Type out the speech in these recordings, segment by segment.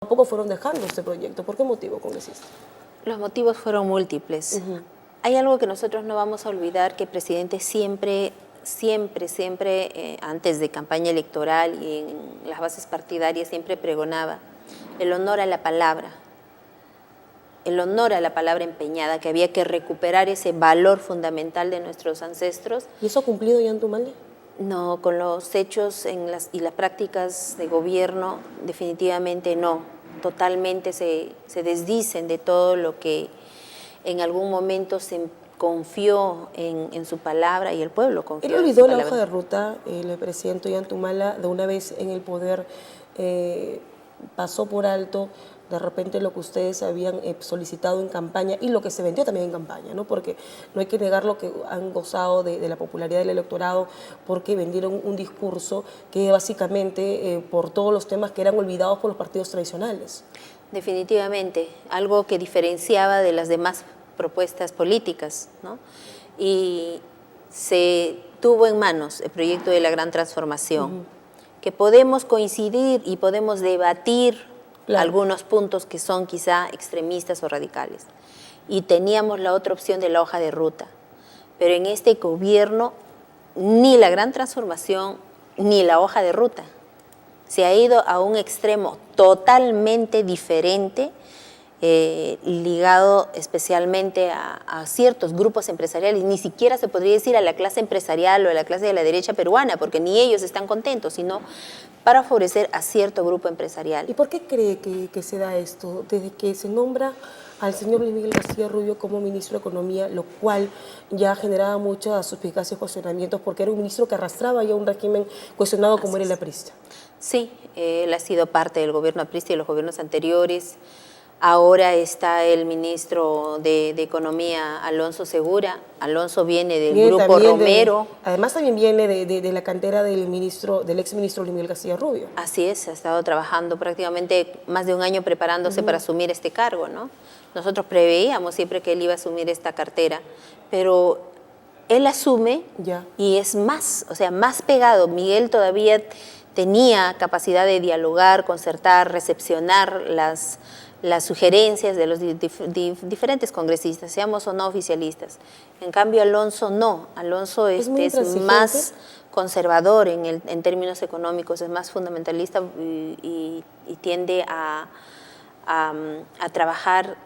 a poco fueron dejando este proyecto. ¿Por qué motivo, congresista? Los motivos fueron múltiples. Hay algo que nosotros no vamos a olvidar, que el presidente siempre, antes de campaña electoral y en las bases partidarias, siempre pregonaba el honor a la palabra. El honor a la palabra empeñada, que había que recuperar ese valor fundamental de nuestros ancestros. ¿Y eso ha cumplido ya en Tumbes? No, con los hechos y las prácticas de gobierno definitivamente no. Totalmente se desdicen de todo lo que en algún momento se confió en su palabra y el pueblo confió. Él olvidó la hoja de ruta, el presidente Ollanta de una vez en el poder, pasó por alto de repente lo que ustedes habían solicitado en campaña y lo que se vendió también en campaña, ¿no? Porque no hay que negar lo que han gozado de la popularidad del electorado, porque vendieron un discurso que básicamente por todos los temas que eran olvidados por los partidos tradicionales. Definitivamente, algo que diferenciaba de las demás propuestas políticas, ¿no? Y se tuvo en manos el proyecto de la gran transformación, que podemos coincidir y podemos debatir algunos puntos que son quizá extremistas o radicales. Y teníamos la otra opción de la hoja de ruta. Pero en este gobierno, ni la gran transformación, ni la hoja de ruta. Se ha ido a un extremo totalmente diferente, ligado especialmente a ciertos grupos empresariales. Ni siquiera se podría decir a la clase empresarial o a la clase de la derecha peruana, porque ni ellos están contentos, sino para favorecer a cierto grupo empresarial. ¿Y por qué cree que se da esto? Desde que se nombra al señor Luis Miguel García Rubio como ministro de Economía, lo cual ya generaba muchas suspicacias y cuestionamientos, porque era un ministro que arrastraba ya un régimen cuestionado como era el aprista. Sí, él ha sido parte del gobierno aprista y de los gobiernos anteriores. Ahora está el ministro de Economía, Alonso Segura. Alonso viene del grupo Romero. Además también viene de la cantera del exministro Luis Miguel García Rubio. Así es, ha estado trabajando prácticamente más de un año preparándose para asumir este cargo, ¿no? Nosotros preveíamos siempre que él iba a asumir esta cartera, pero él asume y es más, o sea, más pegado. Miguel todavía tenía capacidad de dialogar, concertar, recepcionar las sugerencias de los diferentes congresistas, seamos o no oficialistas. En cambio, Alonso no. Alonso es más conservador en términos económicos, es más fundamentalista y tiende a trabajar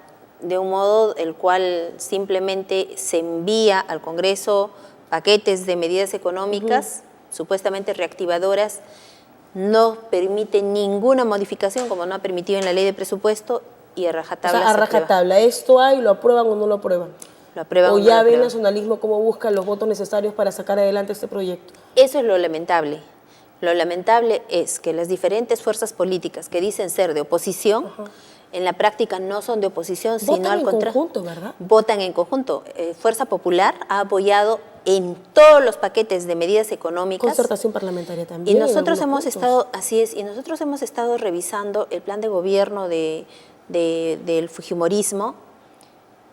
de un modo el cual simplemente se envía al Congreso paquetes de medidas económicas supuestamente reactivadoras. No permite ninguna modificación, como no ha permitido en la ley de presupuesto, y a rajatabla. O sea, a rajatabla, ¿esto hay, lo aprueban o no lo aprueban? Lo aprueban o ya ve el nacionalismo cómo busca los votos necesarios para sacar adelante este proyecto. Eso es lo lamentable. Lo lamentable es que las diferentes fuerzas políticas que dicen ser de oposición, en la práctica no son de oposición, sino al contrario. Votan en conjunto, ¿verdad? Votan en conjunto. Fuerza Popular ha apoyado en todos los paquetes de medidas económicas. Concertación parlamentaria también. Y nosotros hemos estado, así es, y nosotros hemos estado revisando el plan de gobierno del fujimorismo,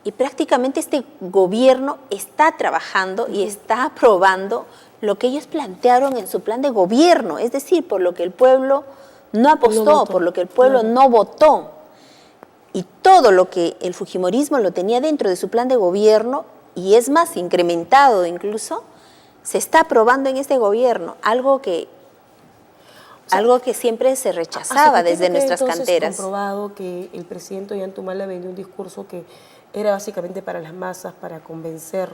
y prácticamente este gobierno está trabajando y está aprobando lo que ellos plantearon en su plan de gobierno, es decir, por lo que el pueblo no apostó, por lo que el pueblo no votó. Y todo lo que el fujimorismo lo tenía dentro de su plan de gobierno, y es más, incrementado incluso, se está aprobando en este gobierno, algo que siempre se rechazaba desde nuestras canteras. ¿Ha comprobado que el presidente Ollanta vendió un discurso que era básicamente para las masas, para convencer,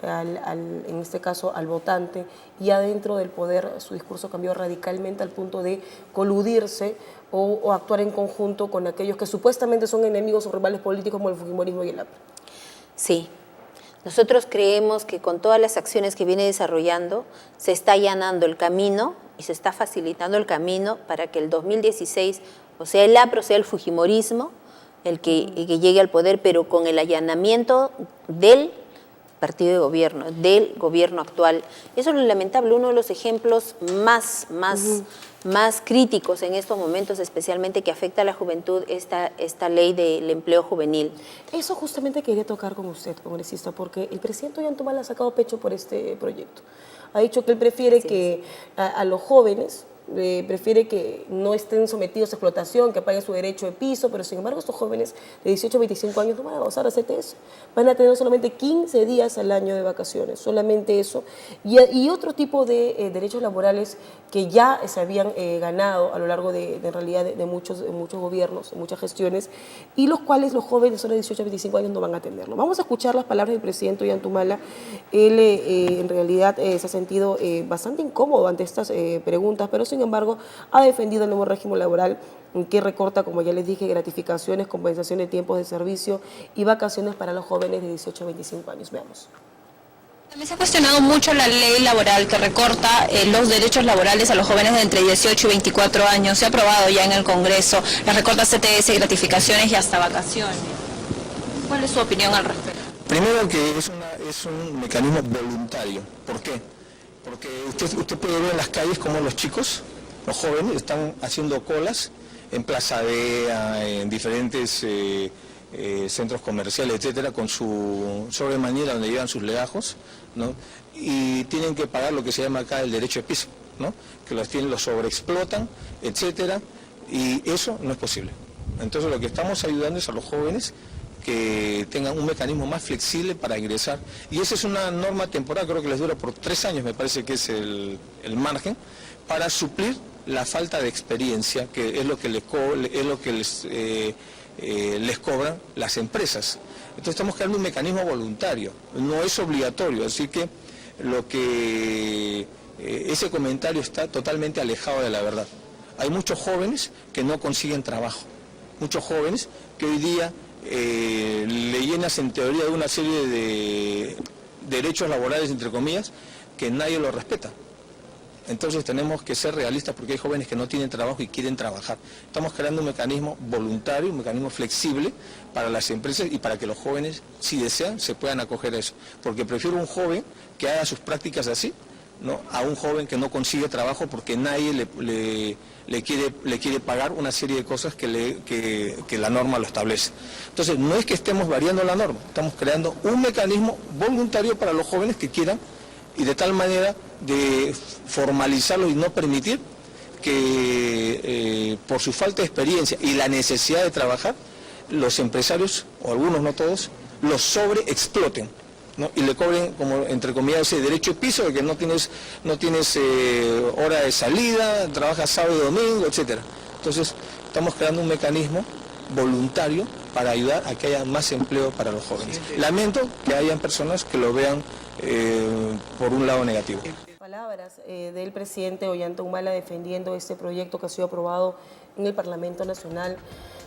en este caso, al votante, y adentro del poder su discurso cambió radicalmente al punto de coludirse o actuar en conjunto con aquellos que supuestamente son enemigos o rivales políticos como el fujimorismo y el APRA? Sí. Nosotros creemos que con todas las acciones que viene desarrollando se está allanando el camino y se está facilitando el camino para que el 2016, o sea el APRA, o sea el fujimorismo, el que llegue al poder, pero con el allanamiento del partido de gobierno, del gobierno actual. Eso es lo lamentable, uno de los ejemplos más críticos en estos momentos, especialmente que afecta a la juventud, esta ley del empleo juvenil. Eso justamente quería tocar con usted, congresista, porque el presidente Ollanta ha sacado pecho por este proyecto. Ha dicho que él prefiere que a los jóvenes prefiere que no estén sometidos a explotación, que paguen su derecho de piso, pero sin embargo estos jóvenes de 18 a 25 años no van a gozar de CTS, van a tener solamente 15 días al año de vacaciones, solamente eso, y otro tipo de derechos laborales que ya se habían ganado a lo largo en realidad de muchos gobiernos, de muchas gestiones, y los cuales los jóvenes de 18 a 25 años no van a tenerlo. Vamos a escuchar las palabras del presidente Ollantumala. Él en realidad se ha sentido bastante incómodo ante estas preguntas, pero sin embargo ha defendido el nuevo régimen laboral que recorta, como ya les dije, gratificaciones, compensación de tiempos de servicio y vacaciones para los jóvenes de 18 a 25 años. Veamos. También se ha cuestionado mucho la ley laboral que recorta los derechos laborales a los jóvenes de entre 18 y 24 años. Se ha aprobado ya en el Congreso, la recorta CTS, gratificaciones y hasta vacaciones. ¿Cuál es su opinión al respecto? Primero que es un mecanismo voluntario. ¿Por qué? Porque usted puede ver en las calles cómo los chicos, los jóvenes, están haciendo colas en Plaza Vea, en diferentes centros comerciales, etcétera, con su sobremanera donde llevan sus legajos, ¿no? Y tienen que pagar lo que se llama acá el derecho de piso, ¿no? Que los sobreexplotan, etcétera, y eso no es posible. Entonces lo que estamos ayudando es a los jóvenes que tengan un mecanismo más flexible para ingresar. Y esa es una norma temporal, creo que les dura por 3 años, me parece que es el margen, para suplir la falta de experiencia, que es lo que les cobran las empresas. Entonces estamos creando un mecanismo voluntario, no es obligatorio, así que ese comentario está totalmente alejado de la verdad. Hay muchos jóvenes que no consiguen trabajo, muchos jóvenes que hoy día le llenas en teoría de una serie de derechos laborales, entre comillas, que nadie lo respeta. Entonces tenemos que ser realistas porque hay jóvenes que no tienen trabajo y quieren trabajar. Estamos creando un mecanismo voluntario, un mecanismo flexible para las empresas y para que los jóvenes, si desean, se puedan acoger a eso. Porque prefiero un joven que haga sus prácticas así, ¿no?, a un joven que no consigue trabajo porque nadie le quiere pagar una serie de cosas que la norma lo establece. Entonces no es que estemos variando la norma, estamos creando un mecanismo voluntario para los jóvenes que quieran, y de tal manera de formalizarlo y no permitir que por su falta de experiencia y la necesidad de trabajar, los empresarios, o algunos, no todos, los sobreexploten, ¿no? Y le cobren, como entre comillas, ese derecho de piso de que no tienes hora de salida, trabajas sábado y domingo, etcétera. Entonces estamos creando un mecanismo voluntario para ayudar a que haya más empleo para los jóvenes. Lamento que hayan personas que lo vean por un lado negativo. Palabras del presidente Ollantumala defendiendo este proyecto que ha sido aprobado en el Parlamento Nacional,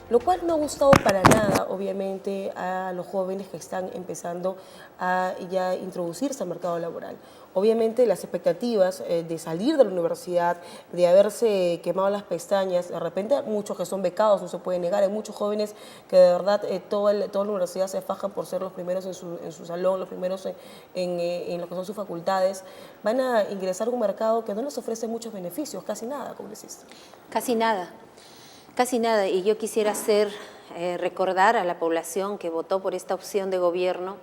lo cual no ha gustado para nada, obviamente, a los jóvenes que están empezando a ya introducirse al mercado laboral. Obviamente las expectativas de salir de la universidad, de haberse quemado las pestañas, de repente muchos que son becados, no se puede negar, hay muchos jóvenes que de verdad toda la universidad se fajan por ser los primeros en su salón, los primeros en lo que son sus facultades, van a ingresar a un mercado que no les ofrece muchos beneficios, casi nada, congresista. Casi nada. Casi nada, y yo quisiera recordar a la población que votó por esta opción de gobierno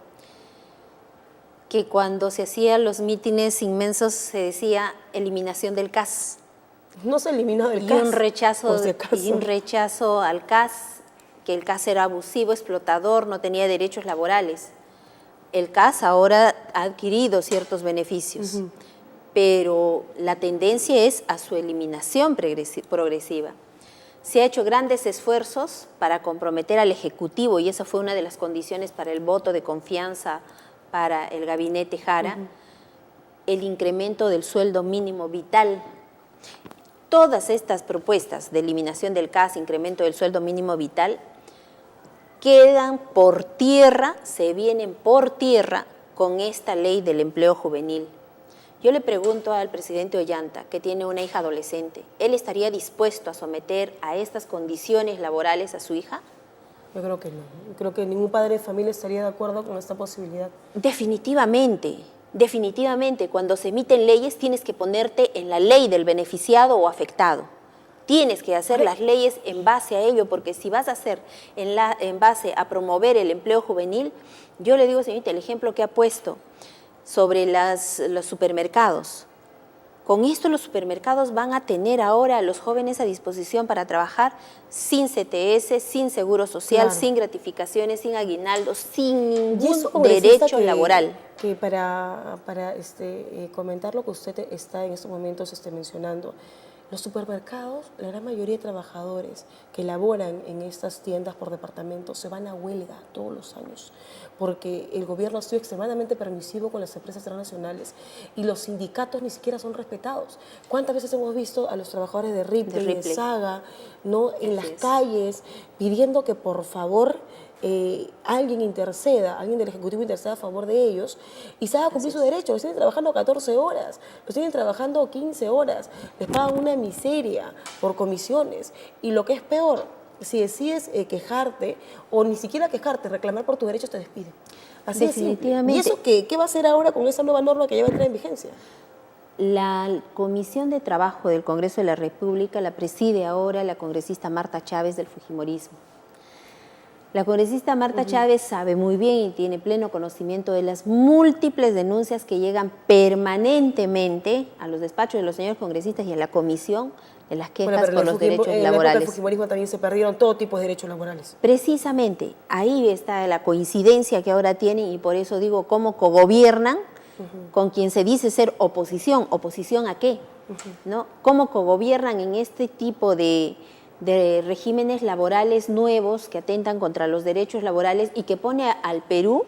que cuando se hacían los mítines inmensos se decía eliminación del CAS. No se eliminó del CAS. Y un rechazo al CAS, que el CAS era abusivo, explotador, no tenía derechos laborales. El CAS ahora ha adquirido ciertos beneficios, pero la tendencia es a su eliminación progresiva. Se ha hecho grandes esfuerzos para comprometer al Ejecutivo, y esa fue una de las condiciones para el voto de confianza para el gabinete Jara, el incremento del sueldo mínimo vital. Todas estas propuestas de eliminación del CAS, incremento del sueldo mínimo vital, quedan por tierra, se vienen por tierra con esta ley del empleo juvenil. Yo le pregunto al presidente Ollanta, que tiene una hija adolescente, ¿él estaría dispuesto a someter a estas condiciones laborales a su hija? Yo creo que no. Yo creo que ningún padre de familia estaría de acuerdo con esta posibilidad. Definitivamente, definitivamente. Cuando se emiten leyes tienes que ponerte en la ley del beneficiado o afectado. Tienes que hacer las leyes en base a ello, porque si vas a hacer en base a promover el empleo juvenil, yo le digo, señorita, el ejemplo que ha puesto sobre los supermercados. Con esto los supermercados van a tener ahora a los jóvenes a disposición para trabajar sin CTS, sin seguro social, sin gratificaciones, sin aguinaldos, sin ningún derecho laboral. Que para comentar lo que usted está en estos momentos mencionando, los supermercados, la gran mayoría de trabajadores que laboran en estas tiendas por departamento se van a huelga todos los años porque el gobierno ha sido extremadamente permisivo con las empresas transnacionales y los sindicatos ni siquiera son respetados. ¿Cuántas veces hemos visto a los trabajadores de Ripley, de Saga, ¿no? en las calles pidiendo que por favor alguien interceda, alguien del Ejecutivo interceda a favor de ellos y se haga cumplir su derecho? Los tienen trabajando 14 horas, los tienen trabajando 15 horas, les pagan una miseria por comisiones y lo que es peor, si decides quejarte o ni siquiera quejarte, reclamar por tus derechos, te despiden. Así definitivamente. ¿Y eso qué va a hacer ahora con esa nueva norma que ya va a entrar en vigencia? La Comisión de Trabajo del Congreso de la República la preside ahora la congresista Marta Chávez del Fujimorismo. La congresista Marta Chávez sabe muy bien y tiene pleno conocimiento de las múltiples denuncias que llegan permanentemente a los despachos de los señores congresistas y a la comisión de las quejas por los derechos laborales. En la época del Fujimorismo también se perdieron todo tipo de derechos laborales. Precisamente, ahí está la coincidencia que ahora tienen y por eso digo cómo cogobiernan con quien se dice ser oposición. ¿Oposición a qué? ¿No? ¿Cómo cogobiernan en este tipo de regímenes laborales nuevos que atentan contra los derechos laborales y que pone al Perú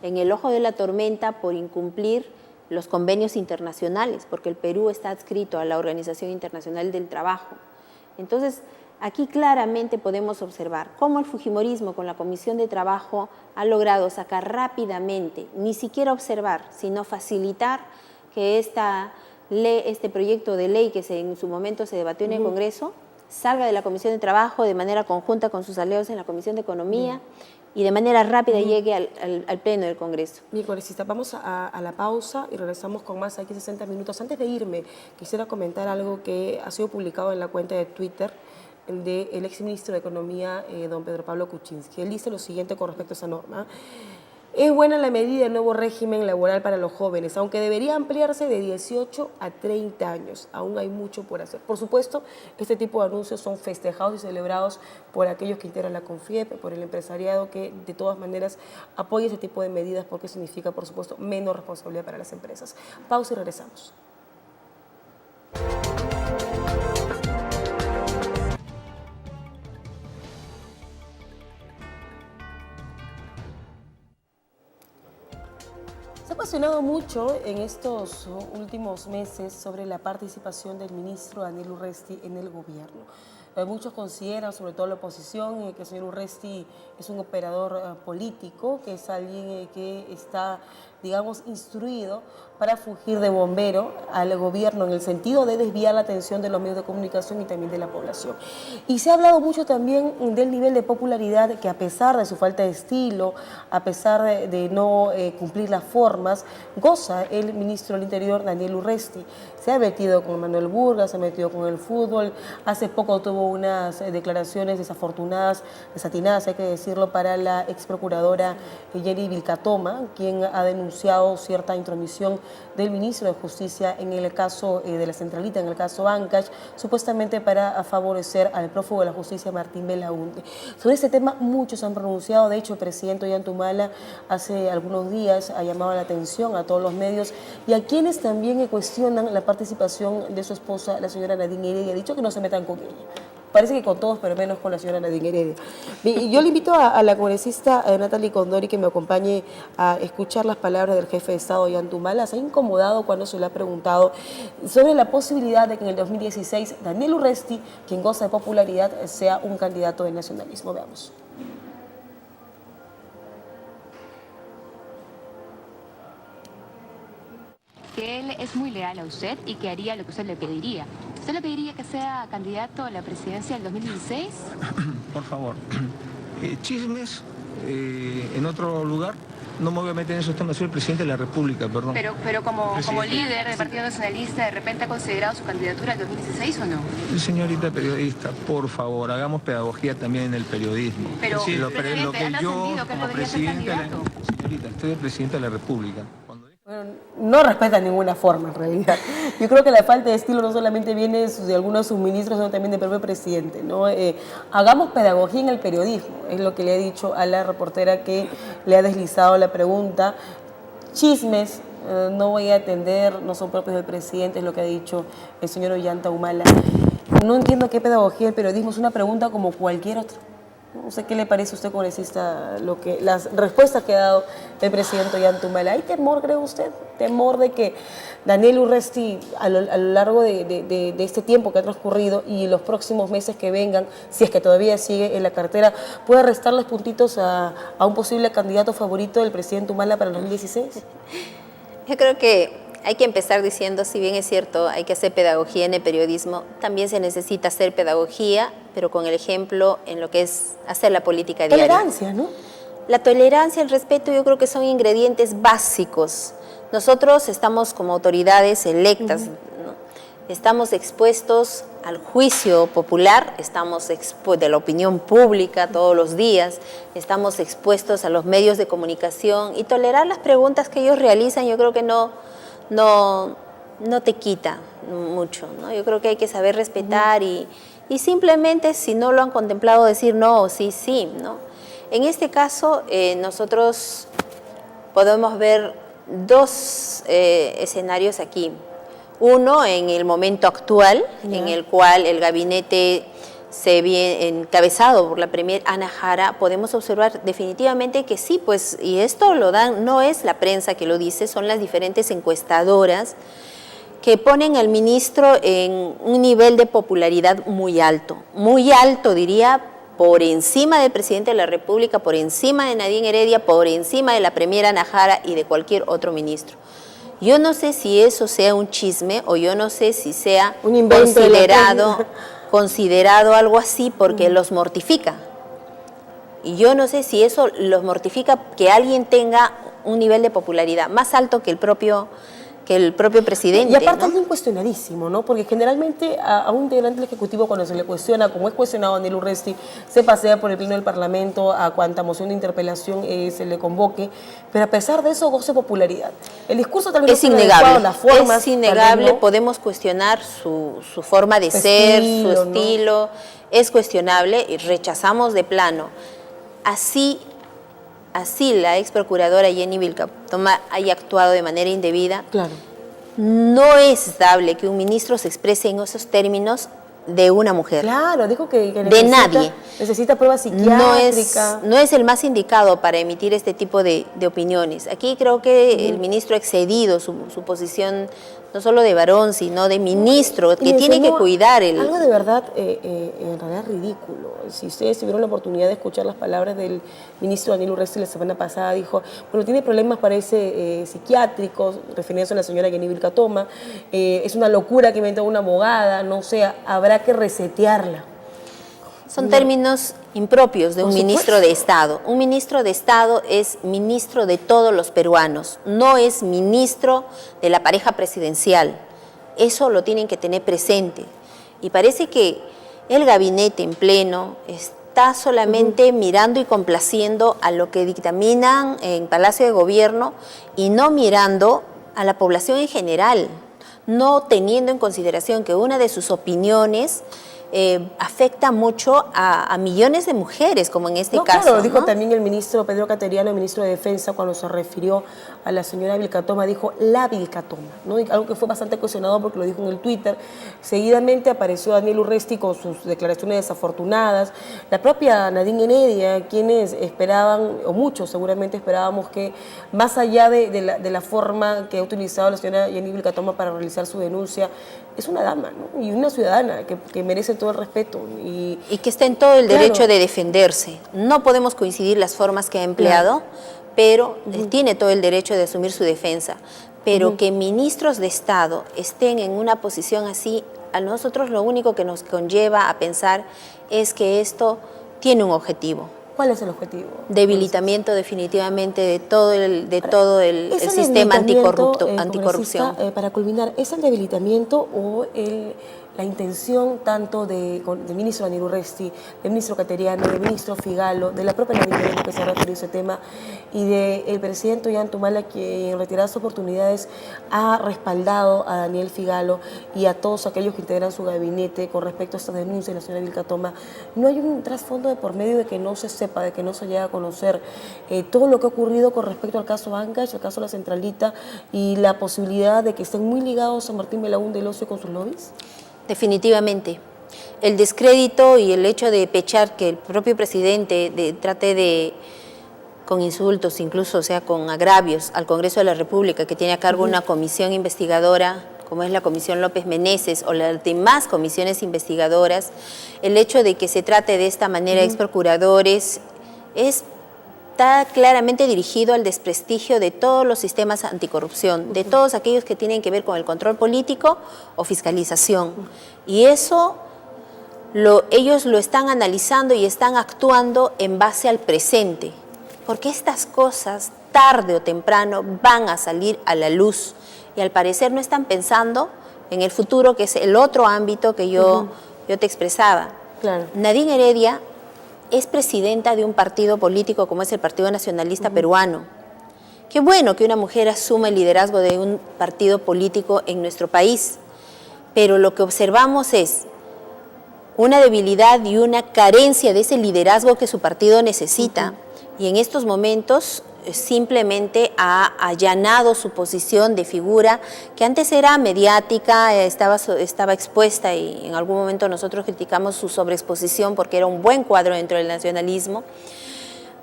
en el ojo de la tormenta por incumplir los convenios internacionales, porque el Perú está adscrito a la Organización Internacional del Trabajo? Entonces, aquí claramente podemos observar cómo el Fujimorismo con la Comisión de Trabajo ha logrado sacar rápidamente, ni siquiera observar, sino facilitar que este proyecto de ley que en su momento se debatió en el Congreso salga de la Comisión de Trabajo de manera conjunta con sus aliados en la Comisión de Economía y de manera rápida llegue al Pleno del Congreso. Mi congresista, vamos a la pausa y regresamos con más aquí 60 minutos. Antes de irme, quisiera comentar algo que ha sido publicado en la cuenta de Twitter del exministro de Economía, don Pedro Pablo Kuczynski. Él dice lo siguiente con respecto a esa norma. Es buena la medida del nuevo régimen laboral para los jóvenes, aunque debería ampliarse de 18 a 30 años. Aún hay mucho por hacer. Por supuesto, este tipo de anuncios son festejados y celebrados por aquellos que integran la CONFIEP, por el empresariado que de todas maneras apoya este tipo de medidas porque significa, por supuesto, menos responsabilidad para las empresas. Pausa y regresamos. Se ha cuestionado mucho en estos últimos meses sobre la participación del ministro Daniel Urresti en el gobierno. Muchos consideran, sobre todo la oposición, que el señor Urresti es un operador político, que es alguien que está, digamos, instruido para fungir de bombero al gobierno en el sentido de desviar la atención de los medios de comunicación y también de la población. Y se ha hablado mucho también del nivel de popularidad que, a pesar de su falta de estilo, a pesar de no cumplir las formas, goza el ministro del Interior, Daniel Urresti. Se ha metido con Manuel Burgas, se ha metido con el fútbol. Hace poco tuvo unas declaraciones desafortunadas, desatinadas, hay que decirlo, para la ex procuradora Jenny Vilcatoma, quien ha denunciado cierta intromisión del ministro de Justicia en el caso de la Centralita, en el caso Ancash, supuestamente para favorecer al prófugo de la justicia Martín Belaunde. Sobre ese tema muchos han pronunciado. De hecho, el presidente Ollanta hace algunos días ha llamado la atención a todos los medios y a quienes también cuestionan la participación de su esposa, la señora Nadine Heredia. Ha dicho que no se metan con ella. Parece que con todos, pero menos con la señora Nadine Heredia. Yo le invito a la congresista Natalie Condori que me acompañe a escuchar las palabras del jefe de Estado, Ollanta. Se ha incomodado cuando se le ha preguntado sobre la posibilidad de que en el 2016 Daniel Urresti, quien goza de popularidad, sea un candidato del nacionalismo. Veamos. Que él es muy leal a usted y que haría lo que usted le pediría. ¿Usted le pediría que sea candidato a la presidencia del 2016? Por favor, chismes en otro lugar. No me voy a meter en esos temas, soy el presidente de la República, perdón. Pero como líder del Partido Nacionalista, ¿de repente ha considerado su candidatura al 2016 o no? Señorita periodista, por favor, hagamos pedagogía también en el periodismo. Pero, lo que yo, como presidente, señorita, estoy el presidente de la República. Bueno, no respeta ninguna forma en realidad. Yo creo que la falta de estilo no solamente viene de algunos de sus ministros, sino también del propio presidente, ¿no? Hagamos pedagogía en el periodismo, es lo que le he dicho a la reportera que le ha deslizado la pregunta. Chismes, no voy a atender, no son propios del presidente, es lo que ha dicho el señor Ollanta Humala. No entiendo qué pedagogía del periodismo, es una pregunta como cualquier otra. No sé qué le parece a usted, congresista, las respuestas que ha dado el presidente Ollanta Humala. ¿Hay temor, cree usted? ¿Temor de que Daniel Urresti, a lo largo de este tiempo que ha transcurrido y los próximos meses que vengan, si es que todavía sigue en la cartera, pueda restarles puntitos a un posible candidato favorito del presidente Humala para el 2016? Yo creo que hay que empezar diciendo, si bien es cierto, hay que hacer pedagogía en el periodismo, también se necesita hacer pedagogía, pero con el ejemplo en lo que es hacer la política diaria. Tolerancia, ¿no? La tolerancia, el respeto, yo creo que son ingredientes básicos. Nosotros estamos como autoridades electas, ¿no? Estamos expuestos al juicio popular, estamos expuestos de la opinión pública todos los días, estamos expuestos a los medios de comunicación y tolerar las preguntas que ellos realizan, yo creo que no te quita mucho, ¿no? Yo creo que hay que saber respetar y simplemente, si no lo han contemplado, decir no o sí, sí, ¿no? En este caso, nosotros podemos ver dos escenarios aquí. Uno, en el momento actual, en el cual el gabinete se ve encabezado por la premier Ana Jara, podemos observar definitivamente que sí, pues, y esto lo dan, no es la prensa que lo dice, son las diferentes encuestadoras que ponen al ministro en un nivel de popularidad muy alto diría, por encima del presidente de la República, por encima de Nadine Heredia, por encima de la premier Ana Jara y de cualquier otro ministro. Yo no sé si eso sea un chisme o yo no sé si sea un considerado algo así porque los mortifica. Y yo no sé si eso los mortifica, que alguien tenga un nivel de popularidad más alto que el propio presidente. Y aparte, ¿no? es incuestionadísimo, ¿no? Porque generalmente a un integrante del Ejecutivo, cuando se le cuestiona, como es cuestionado a Daniel Urresti, se pasea por el pleno del Parlamento a cuanta moción de interpelación se le convoque, pero a pesar de eso goza popularidad. El discurso tal vez es innegable, las formas, es innegable, ¿no? Podemos cuestionar su forma de ser, su estilo, ¿no? Es cuestionable y rechazamos de plano. Así la ex procuradora Jenny Vilcatoma haya actuado de manera indebida. Claro. No es dable que un ministro se exprese en esos términos de una mujer. Claro, dijo que de nadie. Necesita prueba psiquiátrica. No es el más indicado para emitir este tipo de opiniones. Aquí creo que el ministro ha excedido su posición, no solo de varón, sino de ministro, que tiene que cuidar el... Algo de verdad, en realidad ridículo. Si ustedes tuvieron la oportunidad de escuchar las palabras del ministro Daniel Urresti la semana pasada, dijo, bueno, tiene problemas, parece, psiquiátricos, refiriéndose a la señora Jenny Vilcatoma, es una locura que inventó una abogada, no sé, habrá que resetearla. Son términos impropios de un ministro de Estado. Un ministro de Estado es ministro de todos los peruanos, no es ministro de la pareja presidencial. Eso lo tienen que tener presente. Y parece que el gabinete en pleno está solamente mirando y complaciendo a lo que dictaminan en Palacio de Gobierno y no mirando a la población en general, no teniendo en consideración que una de sus opiniones afecta mucho a millones de mujeres, como en este caso. Claro, dijo ¿no? también el ministro Pedro Cateriano, el ministro de Defensa, cuando se refirió a la señora Vilcatoma, dijo la Vilcatoma, ¿no? Y algo que fue bastante cuestionado porque lo dijo en el Twitter. Seguidamente apareció Daniel Urresti con sus declaraciones desafortunadas. La propia Nadine Heredia, quienes esperaban, o muchos seguramente esperábamos que, más allá de la forma que ha utilizado la señora Jenny Vilcatoma para realizar su denuncia, es una dama, ¿no? Y una ciudadana que merece todo el respeto. Y que está en todo el derecho de defenderse. No podemos coincidir las formas que ha empleado, pero tiene todo el derecho de asumir su defensa. Pero que ministros de Estado estén en una posición así, a nosotros lo único que nos conlleva a pensar es que esto tiene un objetivo. ¿Cuál es el objetivo? Debilitamiento definitivamente de todo el sistema anticorrupción. Para culminar, ¿es el debilitamiento o la intención tanto del ministro Daniel Urresti, del ministro Cateriano, del ministro Figalo, de la propia Nadine Heredia que se ha referido a ese tema, y del presidente Ollanta-Humala, que en reiteradas oportunidades ha respaldado a Daniel Figalo y a todos aquellos que integran su gabinete con respecto a estas denuncias de la señora Vilca Toma. No hay un trasfondo de por medio de que no se sepa, de que no se llegue a conocer todo lo que ha ocurrido con respecto al caso Ancash, el caso de la Centralita, y la posibilidad de que estén muy ligados a Martín Belaúnde del Ocio con sus lobbies? Definitivamente. El descrédito y el hecho de pechar que el propio presidente trate de, con insultos, incluso, o sea, con agravios al Congreso de la República, que tiene a cargo una comisión investigadora, como es la Comisión López Meneses o las demás comisiones investigadoras, el hecho de que se trate de esta manera a ex procuradores está claramente dirigido al desprestigio de todos los sistemas anticorrupción, de todos aquellos que tienen que ver con el control político o fiscalización. Y eso ellos lo están analizando y están actuando en base al presente, porque estas cosas tarde o temprano van a salir a la luz y al parecer no están pensando en el futuro, que es el otro ámbito que yo te expresaba. Claro. Nadine Heredia es presidenta de un partido político como es el Partido Nacionalista Peruano. Qué bueno que una mujer asuma el liderazgo de un partido político en nuestro país, pero lo que observamos es una debilidad y una carencia de ese liderazgo que su partido necesita, y en estos momentos simplemente ha allanado su posición de figura que antes era mediática, estaba expuesta, y en algún momento nosotros criticamos su sobreexposición porque era un buen cuadro dentro del nacionalismo.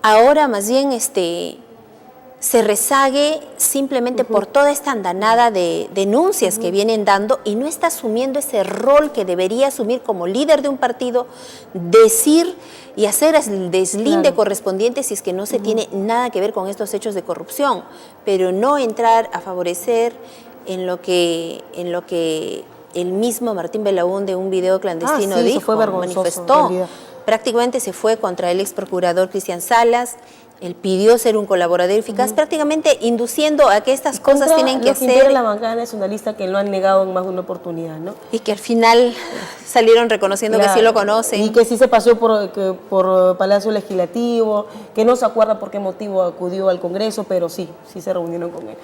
Ahora más bien se rezague simplemente por toda esta andanada de denuncias que vienen dando, y no está asumiendo ese rol que debería asumir como líder de un partido, decir y hacer el deslinde correspondiente si es que no se tiene nada que ver con estos hechos de corrupción, pero no entrar a favorecer en lo que el mismo Martín Belaúnde, un video clandestino, sí, dijo, manifestó. En Prácticamente se fue contra el ex procurador Cristian Salas. Él pidió ser un colaborador eficaz, prácticamente induciendo a que estas cosas tienen que hacer. La bancada nacionalista, que lo han negado en más de una oportunidad, ¿no? Y que al final salieron reconociendo que sí lo conocen. Y que sí se pasó por Palacio Legislativo, que no se acuerda por qué motivo acudió al Congreso, pero sí se reunieron con él.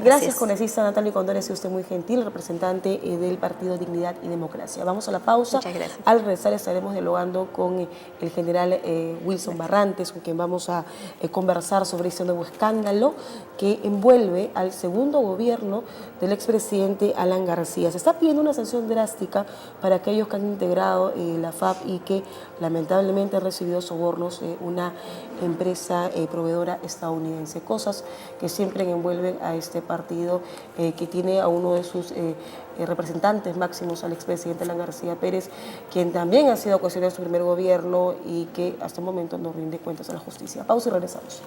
Gracias, congresista Natalie Condori, ha sido usted muy gentil, representante del Partido Dignidad y Democracia. Vamos a la pausa. Muchas gracias. Al regresar estaremos dialogando con el general Wilson Barrantes, con quien vamos a conversar sobre este nuevo escándalo que envuelve al segundo gobierno del expresidente Alan García. Se está pidiendo una sanción drástica para aquellos que han integrado la FAP y que lamentablemente han recibido sobornos de una empresa proveedora estadounidense, cosas que siempre envuelven a este partido que tiene a uno de sus representantes máximos, al expresidente Alan García Pérez, quien también ha sido cuestionado en su primer gobierno y que hasta el momento no rinde cuentas a la justicia. Pausa y regresamos.